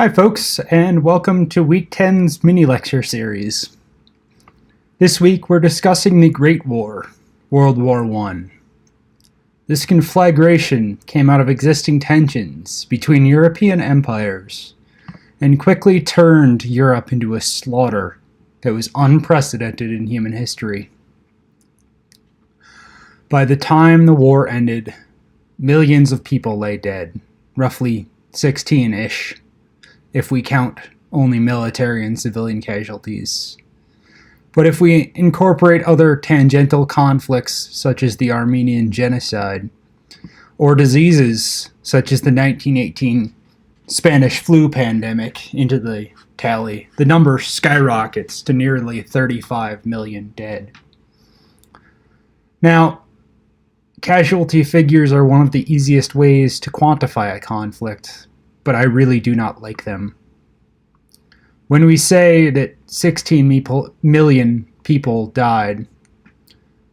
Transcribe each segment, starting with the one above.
Hi folks, and welcome to Week 10's mini-lecture series. This week we're discussing the Great War, World War I. This conflagration came out of existing tensions between European empires and quickly turned Europe into a slaughter that was unprecedented in human history. By the time the war ended, millions of people lay dead, roughly 16-ish. If we count only military and civilian casualties. But if we incorporate other tangential conflicts, such as the Armenian Genocide, or diseases such as the 1918 Spanish flu pandemic into the tally, the number skyrockets to nearly 35 million dead. Now, casualty figures are one of the easiest ways to quantify a conflict, but I really do not like them. When we say that 16 million people died,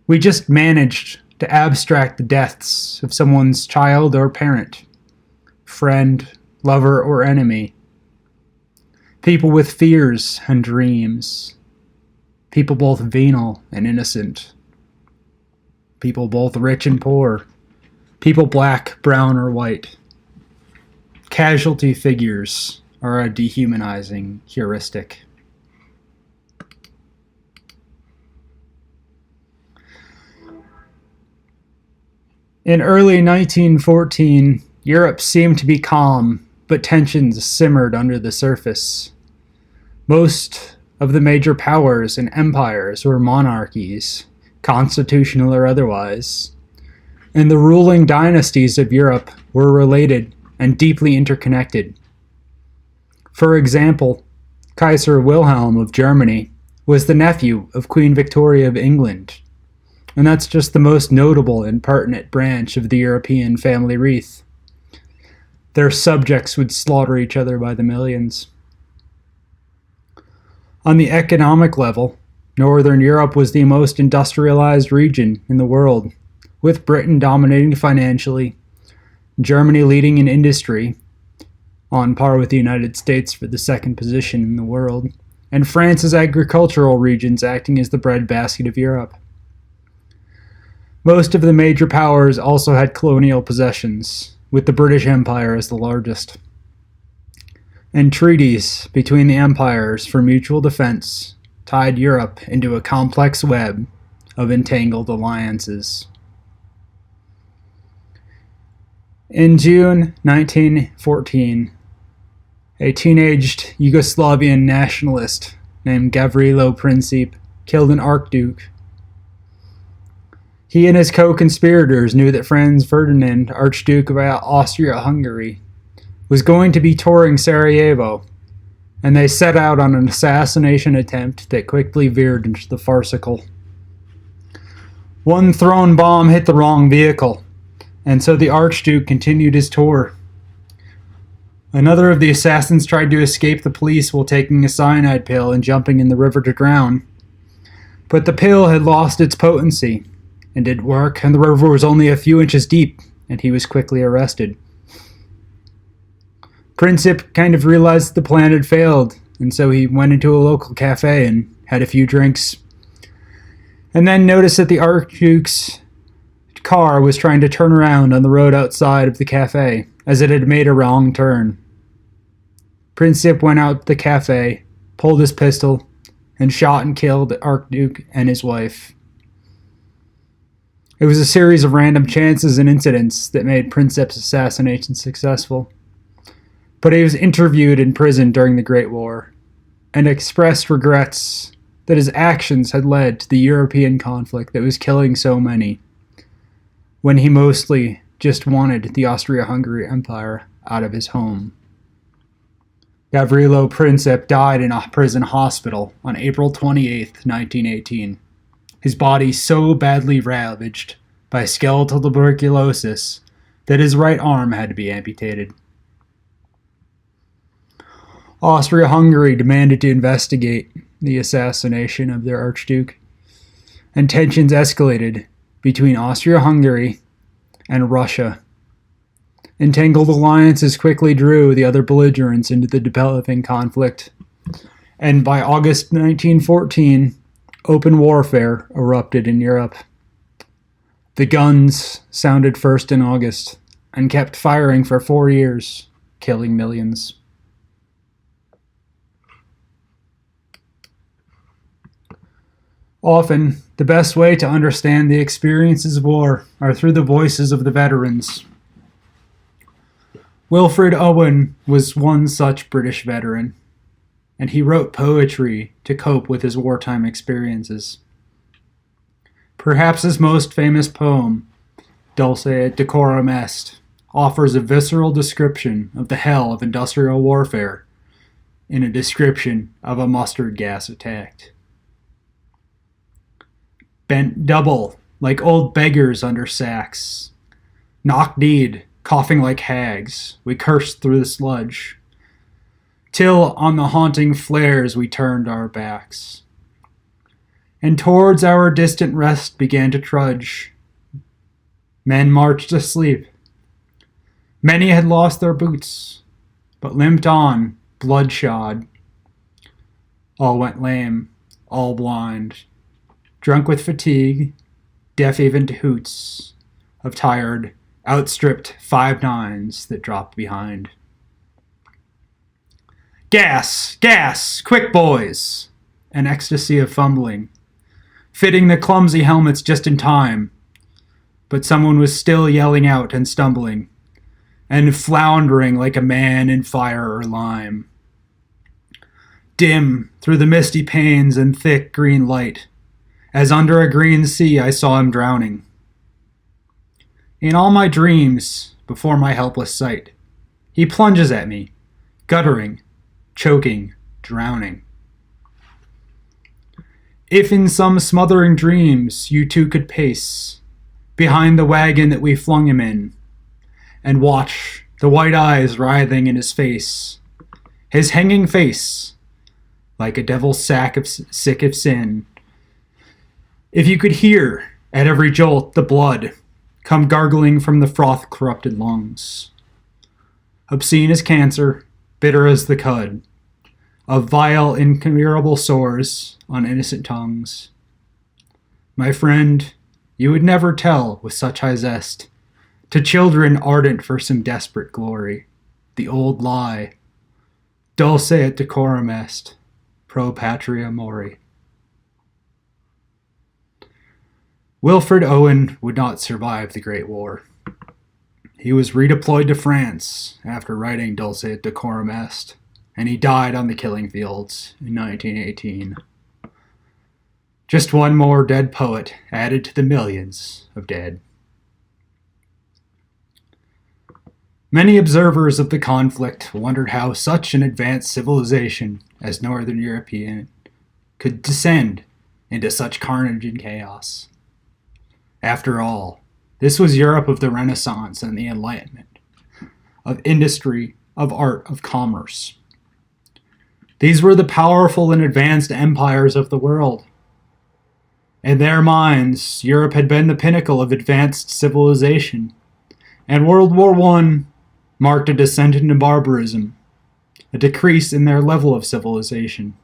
we just managed to abstract the deaths of someone's child or parent, friend, lover, or enemy. People with fears and dreams. People both venal and innocent. People both rich and poor. People black, brown, or white. Casualty figures are a dehumanizing heuristic. In early 1914, Europe seemed to be calm, but tensions simmered under the surface. Most of the major powers and empires were monarchies, constitutional or otherwise, and the ruling dynasties of Europe were related and deeply interconnected. For example, Kaiser Wilhelm of Germany was the nephew of Queen Victoria of England, and that's just the most notable and pertinent branch of the European family wreath. Their subjects would slaughter each other by the millions. On the economic level, Northern Europe was the most industrialized region in the world, with Britain dominating financially, Germany leading in industry, on par with the United States for the second position in the world, and France's agricultural regions acting as the breadbasket of Europe. Most of the major powers also had colonial possessions, with the British Empire as the largest. And treaties between the empires for mutual defense tied Europe into a complex web of entangled alliances. In June 1914, a teenaged Yugoslavian nationalist named Gavrilo Princip killed an archduke. He and his co-conspirators knew that Franz Ferdinand, Archduke of Austria-Hungary, was going to be touring Sarajevo, and they set out on an assassination attempt that quickly veered into the farcical. One thrown bomb hit the wrong vehicle, and so the Archduke continued his tour. Another of the assassins tried to escape the police while taking a cyanide pill and jumping in the river to drown. But the pill had lost its potency and didn't work, and the river was only a few inches deep, and he was quickly arrested. Princip kind of realized the plan had failed, and so he went into a local cafe and had a few drinks. And then noticed that the Archduke's car was trying to turn around on the road outside of the cafe, as it had made a wrong turn. Princip went out to the cafe, pulled his pistol, and shot and killed the Archduke and his wife. It was a series of random chances and incidents that made Princip's assassination successful. But he was interviewed in prison during the Great War, and expressed regrets that his actions had led to the European conflict that was killing so many, when he mostly just wanted the Austria-Hungary Empire out of his home. Gavrilo Princip died in a prison hospital on April 28, 1918. His body so badly ravaged by skeletal tuberculosis that his right arm had to be amputated. Austria-Hungary demanded to investigate the assassination of their Archduke, and tensions escalated between Austria-Hungary and Russia. Entangled alliances quickly drew the other belligerents into the developing conflict, and by August 1914, open warfare erupted in Europe. The guns sounded first in August and kept firing for 4 years, killing millions. Often, the best way to understand the experiences of war are through the voices of the veterans. Wilfred Owen was one such British veteran, and he wrote poetry to cope with his wartime experiences. Perhaps his most famous poem, Dulce et Decorum Est, offers a visceral description of the hell of industrial warfare in a description of a mustard gas attack. Bent double, like old beggars under sacks, knock-kneed, coughing like hags, we cursed through the sludge, till on the haunting flares we turned our backs, and towards our distant rest began to trudge. Men marched asleep. Many had lost their boots, but limped on, bloodshod. All went lame, all blind, drunk with fatigue, deaf even to hoots of tired, outstripped 5-9s that dropped behind. Gas! Gas! Quick, boys! An ecstasy of fumbling, fitting the clumsy helmets just in time, but someone was still yelling out and stumbling, and floundering like a man in fire or lime. Dim, through the misty panes and thick green light, as under a green sea I saw him drowning. In all my dreams, before my helpless sight, he plunges at me, guttering, choking, drowning. If in some smothering dreams you too could pace behind the wagon that we flung him in, and watch the white eyes writhing in his hanging face, like a devil's sack of sick of sin. If you could hear, at every jolt, the blood come gargling from the froth-corrupted lungs, obscene as cancer, bitter as the cud, of vile, incurable sores on innocent tongues. My friend, you would never tell with such high zest to children ardent for some desperate glory the old lie, dulce et decorum est, pro patria mori. Wilfred Owen would not survive the Great War. He was redeployed to France after writing Dulce et Decorum Est, and he died on the killing fields in 1918. Just one more dead poet added to the millions of dead. Many observers of the conflict wondered how such an advanced civilization as Northern European could descend into such carnage and chaos. After all, this was Europe of the Renaissance and the Enlightenment, of industry, of art, of commerce. These were the powerful and advanced empires of the world. In their minds, Europe had been the pinnacle of advanced civilization, and World War I marked a descent into barbarism, a decrease in their level of civilization,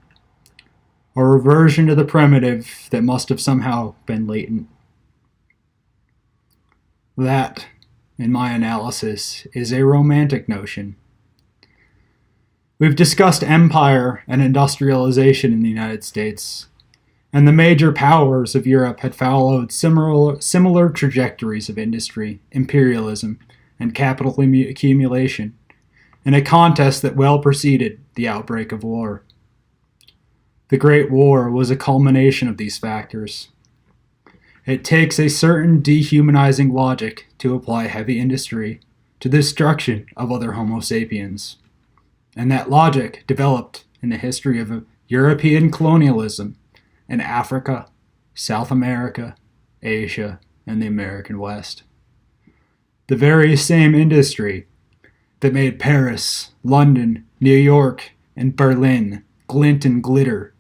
a reversion to the primitive that must have somehow been latent. That, in my analysis, is a romantic notion. We've discussed empire and industrialization in the United States, and the major powers of Europe had followed similar trajectories of industry, imperialism, and capital accumulation, in a contest that well preceded the outbreak of war. The Great War was a culmination of these factors. It takes a certain dehumanizing logic to apply heavy industry to the destruction of other Homo sapiens, and that logic developed in the history of European colonialism in Africa, South America, Asia, and the American West. The very same industry that made Paris, London, New York, and Berlin glint and glitter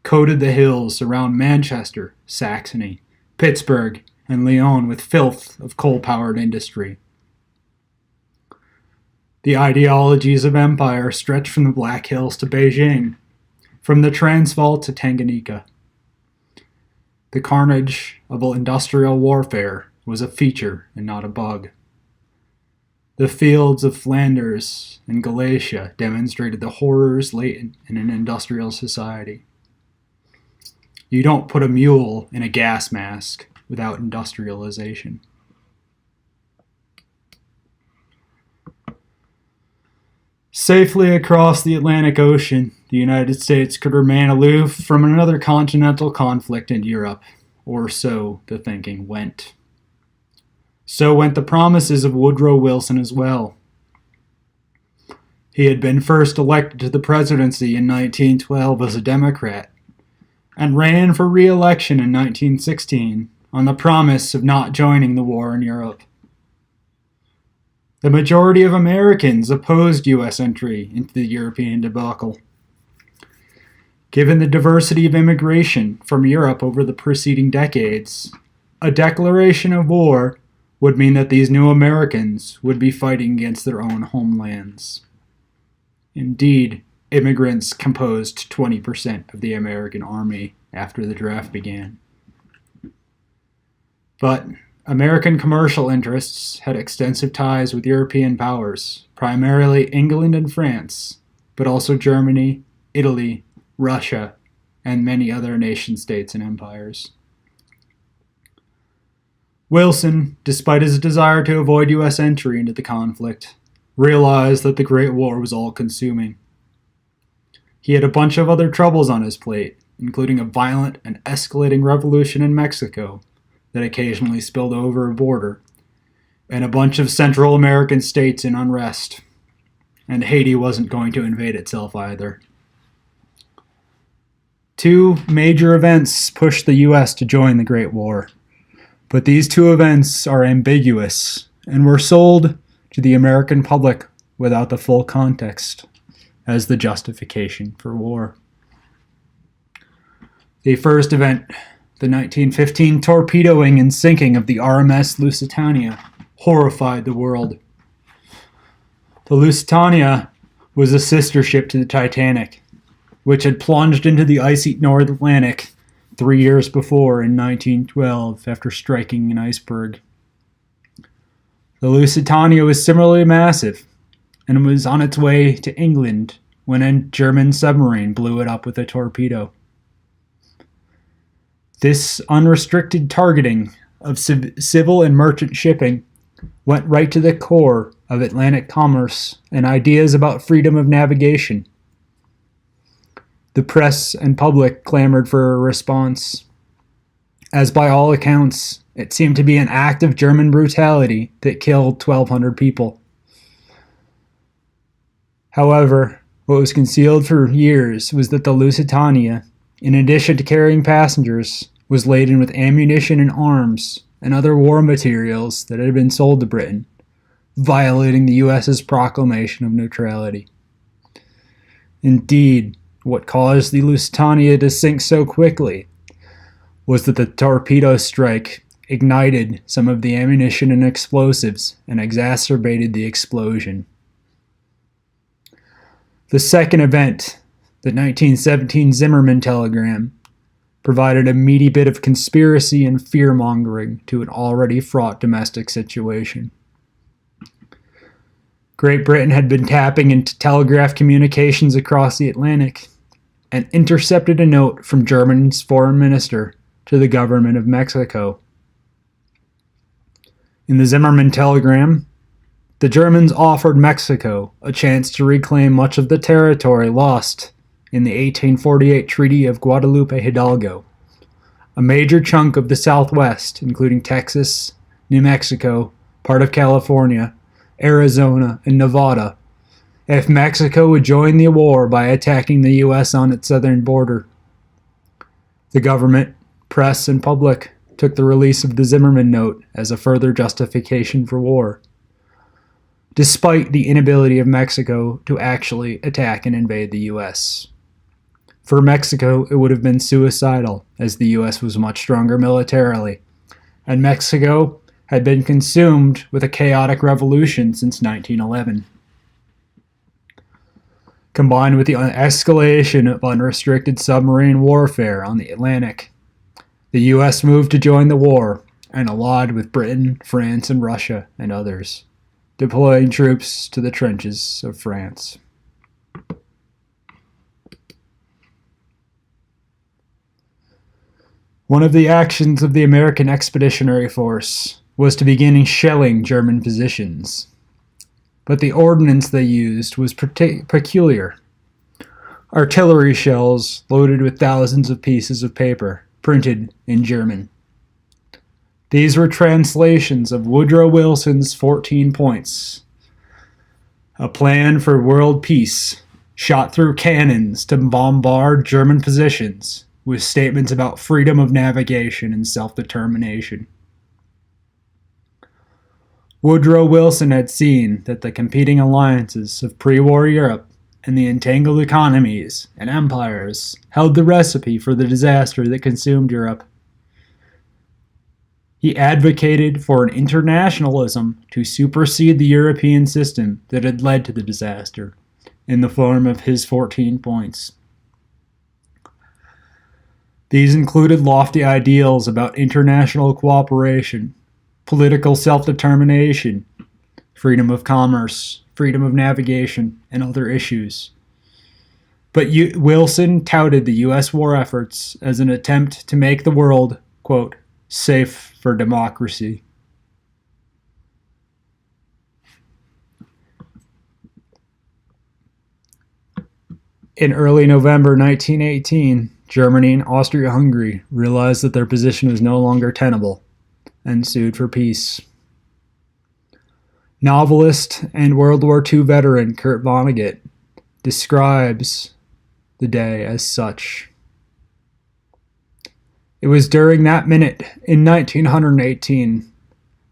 coated the hills around Manchester, Saxony, Pittsburgh, and Lyon with filth of coal-powered industry. The ideologies of empire stretched from the Black Hills to Beijing, from the Transvaal to Tanganyika. The carnage of industrial warfare was a feature and not a bug. The fields of Flanders and Galicia demonstrated the horrors latent in an industrial society. You don't put a mule in a gas mask without industrialization. Safely across the Atlantic Ocean, the United States could remain aloof from another continental conflict in Europe, or so the thinking went. So went the promises of Woodrow Wilson as well. He had been first elected to the presidency in 1912 as a Democrat, and ran for re-election in 1916 on the promise of not joining the war in Europe. The majority of Americans opposed U.S. entry into the European debacle. Given the diversity of immigration from Europe over the preceding decades, a declaration of war would mean that these new Americans would be fighting against their own homelands. Indeed, immigrants composed 20% of the American army after the draft began. But American commercial interests had extensive ties with European powers, primarily England and France, but also Germany, Italy, Russia, and many other nation-states and empires. Wilson, despite his desire to avoid U.S. entry into the conflict, realized that the Great War was all-consuming. He had a bunch of other troubles on his plate, including a violent and escalating revolution in Mexico that occasionally spilled over a border, and a bunch of Central American states in unrest. And Haiti wasn't going to invade itself either. Two major events pushed the U.S. to join the Great War, but these two events are ambiguous and were sold to the American public without the full context as the justification for war. The first event, the 1915 torpedoing and sinking of the RMS Lusitania, horrified the world. The Lusitania was a sister ship to the Titanic, which had plunged into the icy North Atlantic 3 years before in 1912 after striking an iceberg. The Lusitania was similarly massive and was on its way to England when a German submarine blew it up with a torpedo. This unrestricted targeting of civil and merchant shipping went right to the core of Atlantic commerce and ideas about freedom of navigation. The press and public clamored for a response, as by all accounts, it seemed to be an act of German brutality that killed 1,200 people. However, what was concealed for years was that the Lusitania, in addition to carrying passengers, was laden with ammunition and arms and other war materials that had been sold to Britain, violating the U.S.'s proclamation of neutrality. Indeed, what caused the Lusitania to sink so quickly was that the torpedo strike ignited some of the ammunition and explosives and exacerbated the explosion. The second event, the 1917 Zimmermann telegram, provided a meaty bit of conspiracy and fear-mongering to an already fraught domestic situation. Great Britain had been tapping into telegraph communications across the Atlantic and intercepted a note from Germany's foreign minister to the government of Mexico. In the Zimmermann telegram, the Germans offered Mexico a chance to reclaim much of the territory lost in the 1848 Treaty of Guadalupe Hidalgo, a major chunk of the Southwest, including Texas, New Mexico, part of California, Arizona, and Nevada, if Mexico would join the war by attacking the U.S. on its southern border. The government, press, and public took the release of the Zimmermann note as a further justification for war, despite the inability of Mexico to actually attack and invade the U.S. For Mexico, it would have been suicidal, as the U.S. was much stronger militarily, and Mexico had been consumed with a chaotic revolution since 1911. Combined with the escalation of unrestricted submarine warfare on the Atlantic, the U.S. moved to join the war and allied with Britain, France, and Russia and others, deploying troops to the trenches of France. One of the actions of the American Expeditionary Force was to begin shelling German positions. But the ordnance they used was peculiar. Artillery shells loaded with thousands of pieces of paper, printed in German. These were translations of Woodrow Wilson's 14 Points, a plan for world peace, shot through cannons to bombard German positions, with statements about freedom of navigation and self-determination. Woodrow Wilson had seen that the competing alliances of pre-war Europe and the entangled economies and empires held the recipe for the disaster that consumed Europe. He advocated for an internationalism to supersede the European system that had led to the disaster, in the form of his 14 points. These included lofty ideals about international cooperation, political self-determination, freedom of commerce, freedom of navigation, and other issues. But Wilson touted the U.S. war efforts as an attempt to make the world, quote, safe for democracy. In early November 1918, Germany and Austria-Hungary realized that their position was no longer tenable and sued for peace. Novelist and World War II veteran Kurt Vonnegut describes the day as such. It was during that minute in 1918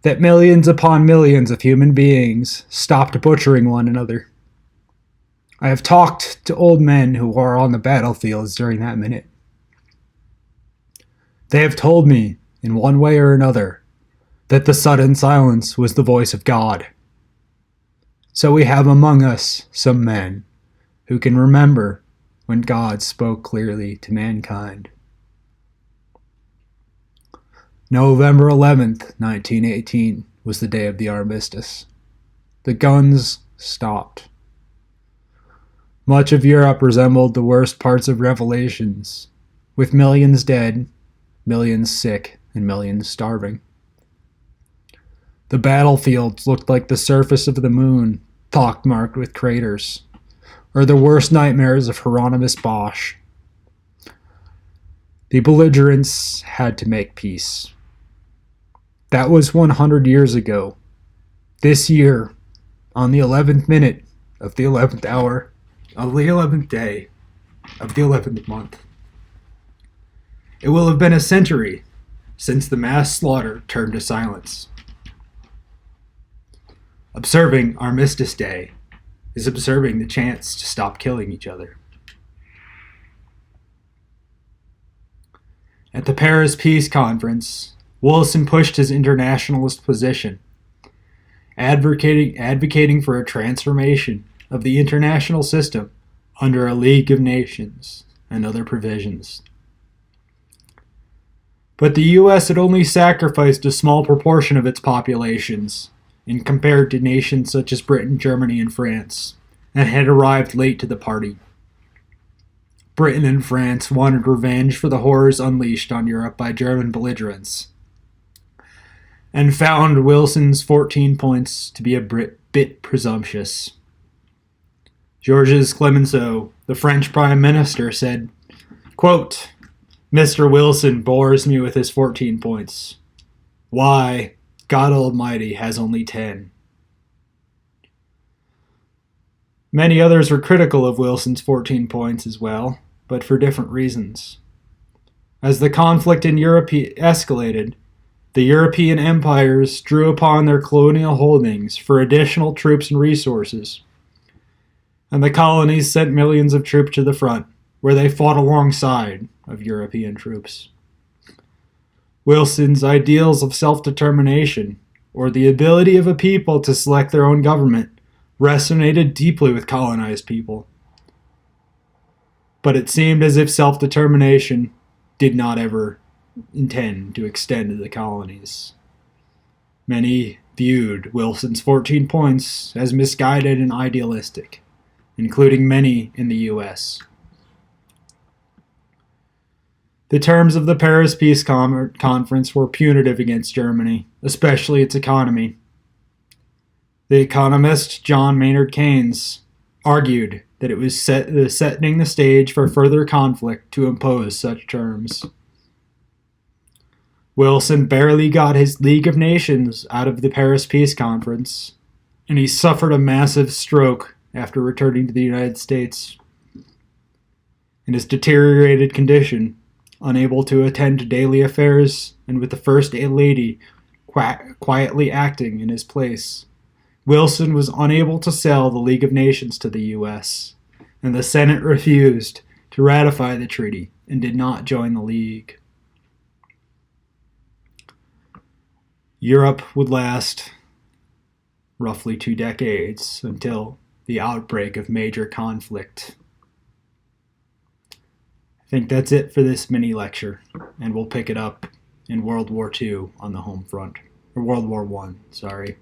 that millions upon millions of human beings stopped butchering one another. I have talked to old men who are on the battlefields during that minute. They have told me, in one way or another, that the sudden silence was the voice of God. So we have among us some men who can remember when God spoke clearly to mankind. November 11th, 1918 was the day of the armistice. The guns stopped. Much of Europe resembled the worst parts of Revelations, with millions dead, millions sick, and millions starving. The battlefields looked like the surface of the moon, pockmarked with craters, or the worst nightmares of Hieronymus Bosch. The belligerents had to make peace. That was 100 years ago. This year, on the 11th minute of the 11th hour, of the 11th day of the 11th month. It will have been a century since the mass slaughter turned to silence. Observing Armistice Day is observing the chance to stop killing each other. At the Paris Peace Conference, Wilson pushed his internationalist position, advocating for a transformation of the international system under a League of Nations and other provisions. But the U.S. had only sacrificed a small proportion of its populations, in compared to nations such as Britain, Germany, and France, and had arrived late to the party. Britain and France wanted revenge for the horrors unleashed on Europe by German belligerents, and found Wilson's 14 points to be a bit presumptuous. Georges Clemenceau, the French Prime Minister, said, quote, Mr. Wilson bores me with his 14 points. Why, God Almighty has only 10. Many others were critical of Wilson's 14 points as well, but for different reasons. As the conflict in Europe escalated, the European empires drew upon their colonial holdings for additional troops and resources, and the colonies sent millions of troops to the front, where they fought alongside of European troops. Wilson's ideals of self-determination, or the ability of a people to select their own government, resonated deeply with colonized people, but it seemed as if self-determination did not ever intend to extend to the colonies. Many viewed Wilson's 14 points as misguided and idealistic, including many in the U.S. The terms of the Paris Peace Conference were punitive against Germany, especially its economy. The economist John Maynard Keynes argued that it was setting the stage for further conflict to impose such terms. Wilson barely got his League of Nations out of the Paris Peace Conference, and he suffered a massive stroke after returning to the United States. In his deteriorated condition, unable to attend to daily affairs, and with the First Lady quietly acting in his place, Wilson was unable to sell the League of Nations to the U.S., and the Senate refused to ratify the treaty and did not join the League. Europe would last roughly 2 decades until the outbreak of major conflict. I think that's it for this mini lecture, and we'll pick it up in World War II on the home front, or World War I, sorry.